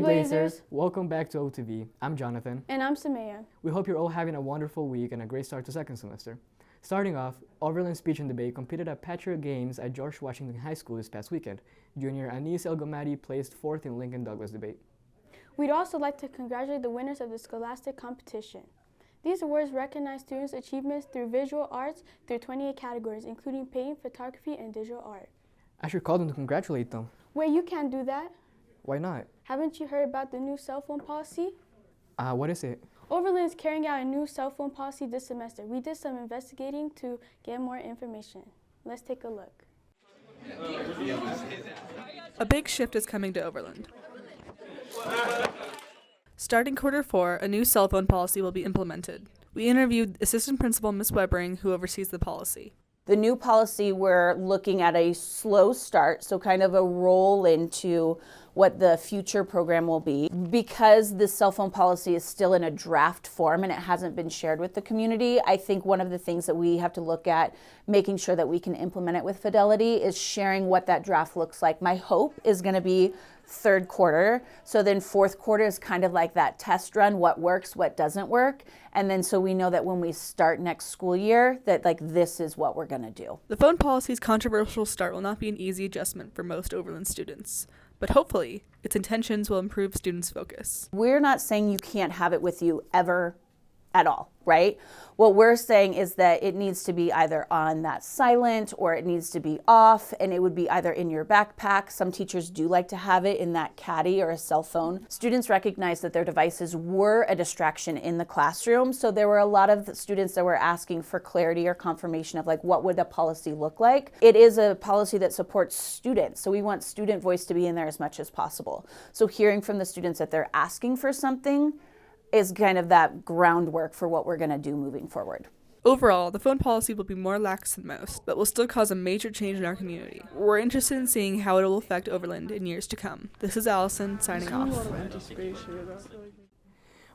Blazers! Welcome back to OTV. I'm Jonathan. And I'm Samaya. We hope you're all having a wonderful week and a great start to second semester. Starting off, Overland Speech and Debate competed at Patriot Games at George Washington High School this past weekend. Junior Anis Elgamadi placed 4th in Lincoln Douglas debate. We'd also like to congratulate the winners of the scholastic competition. These awards recognize students' achievements through visual arts through 28 categories, including painting, photography, and digital art. I should call them to congratulate them. Wait, you can't do that. Why not? Haven't you heard about the new cell phone policy? What is it? Overland is carrying out a new cell phone policy this semester. We did some investigating to get more information. Let's take a look. A big shift is coming to Overland. Starting quarter 4, a new cell phone policy will be implemented. We interviewed Assistant Principal Ms. Webering, who oversees the policy. The new policy, we're looking at a slow start, so kind of a roll into what the future program will be. Because the cell phone policy is still in a draft form and it hasn't been shared with the community, I think one of the things that we have to look at, making sure that we can implement it with fidelity, is sharing what that draft looks like. My hope is going to be third quarter, so then fourth quarter is kind of like that test run, what works, what doesn't work, and then so we know that when we start next school year, that like this is what we're going to do. The phone policy's controversial start will not be an easy adjustment for most Overland students, but hopefully its intentions will improve students' focus. We're not saying you can't have it with you ever at all, right? What we're saying is that it needs to be either on that silent or it needs to be off, and it would be either in your backpack. Some teachers do like to have it in that caddy or a cell phone. Students recognize that their devices were a distraction in the classroom, so there were a lot of the students that were asking for clarity or confirmation of like what would a policy look like. It is a policy that supports students, so we want student voice to be in there as much as possible. So hearing from the students that they're asking for something is kind of that groundwork for what we're going to do moving forward. Overall, the phone policy will be more lax than most, but will still cause a major change in our community. We're interested in seeing how it will affect Overland in years to come. This is Allison signing off.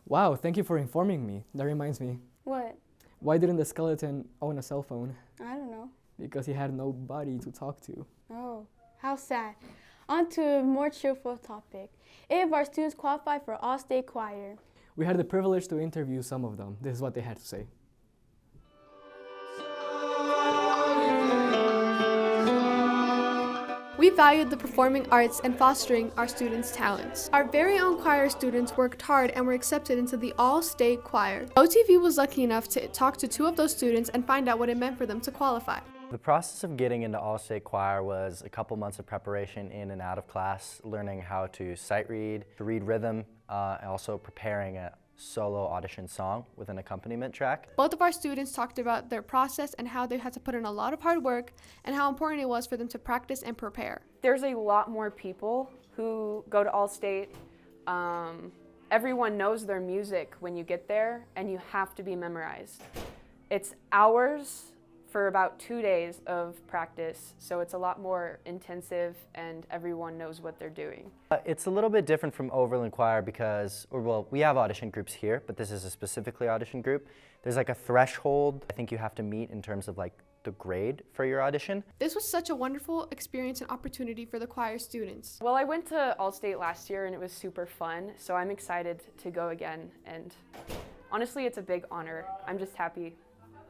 Wow, thank you for informing me. That reminds me. What? Why didn't the skeleton own a cell phone? I don't know. Because he had nobody to talk to. Oh, how sad. On to a more cheerful topic. 8 of our students qualified for All-State Choir. We had the privilege to interview some of them. This is what they had to say. We valued the performing arts and fostering our students' talents. Our very own choir students worked hard and were accepted into the all-state choir. OTV was lucky enough to talk to 2 of those students and find out what it meant for them to qualify. The process of getting into All-State Choir was a couple months of preparation in and out of class, learning how to sight read, to read rhythm, and also preparing a solo audition song with an accompaniment track. Both of our students talked about their process and how they had to put in a lot of hard work and how important it was for them to practice and prepare. There's a lot more people who go to All-State. Everyone knows their music when you get there, and you have to be memorized. It's hours for about 2 days of practice, so it's a lot more intensive and everyone knows what they're doing. It's a little bit different from Overland Choir because, we have audition groups here, but this is a specifically audition group. There's like a threshold I think you have to meet in terms of like the grade for your audition. This was such a wonderful experience and opportunity for the choir students. Well, I went to All-State last year and it was super fun, so I'm excited to go again, and honestly it's a big honor. I'm just happy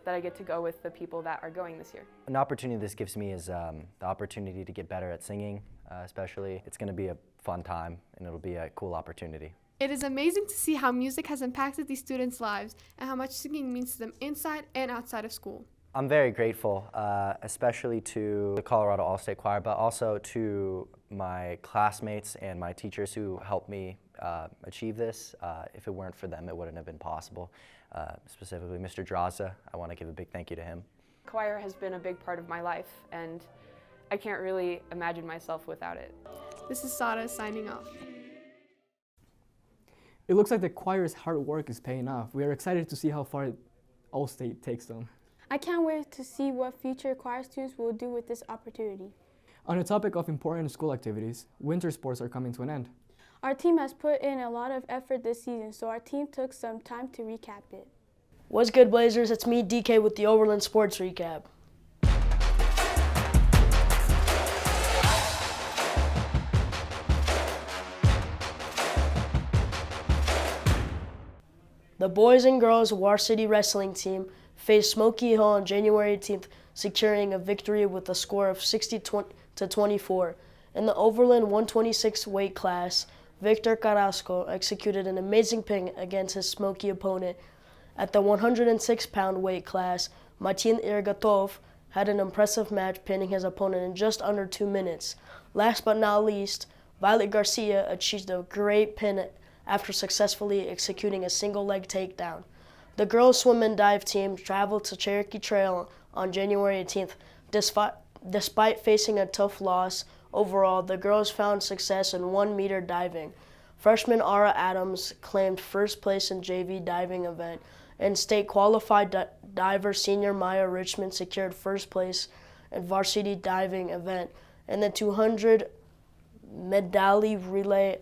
that I get to go with the people that are going this year. An opportunity this gives me is the opportunity to get better at singing, especially. It's going to be a fun time and it'll be a cool opportunity. It is amazing to see how music has impacted these students' lives and how much singing means to them inside and outside of school. I'm very grateful, especially to the Colorado All-State Choir, but also to my classmates and my teachers who helped me achieve this. If it weren't for them, it wouldn't have been possible. Specifically Mr. Draza, I want to give a big thank you to him. Choir has been a big part of my life, and I can't really imagine myself without it. This is Sada signing off. It looks like the choir's hard work is paying off. We are excited to see how far All-State takes them. I can't wait to see what future choir students will do with this opportunity. On the topic of important school activities, winter sports are coming to an end. Our team has put in a lot of effort this season, so our team took some time to recap it. What's good, Blazers? It's me, DK, with the Overland Sports Recap. The boys and girls varsity wrestling team faced Smoky Hill on January 18th, securing a victory with a score of 60-24. In the Overland 126 weight class, Victor Carrasco executed an amazing pin against his Smoky opponent. At the 106-pound weight class, Martin Irgatov had an impressive match, pinning his opponent in just under 2 minutes. Last but not least, Violet Garcia achieved a great pin after successfully executing a single-leg takedown. The girls' swim and dive team traveled to Cherokee Trail on January 18th. Despite facing a tough loss, overall, the girls found success in 1-meter diving. Freshman Ara Adams claimed first place in JV diving event, and state qualified diver senior Maya Richmond secured first place in varsity diving event. In the 200 medley relay,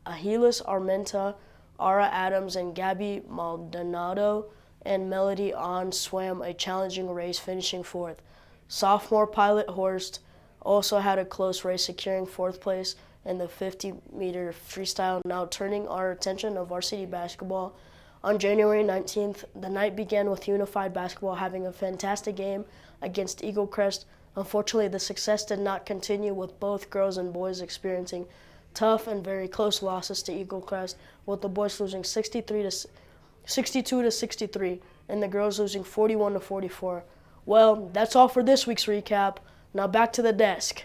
Ahilis Armenta, Ara Adams, and Gabby Maldonado and Melody On swam a challenging race, finishing fourth. Sophomore Pilot Horst also had a close race, securing fourth place in the 50-meter freestyle. Now turning our attention to varsity basketball. On January 19th, the night began with Unified Basketball having a fantastic game against Eagle Crest. Unfortunately, the success did not continue, with both girls and boys experiencing tough and very close losses to Eagle Crest, with the boys losing 62-63 and the girls losing 41-44. Well, that's all for this week's recap. Now back to the desk.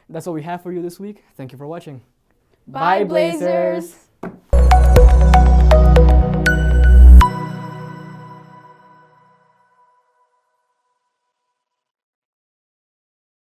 That's all we have for you this week. Thank you for watching. Bye, Blazers!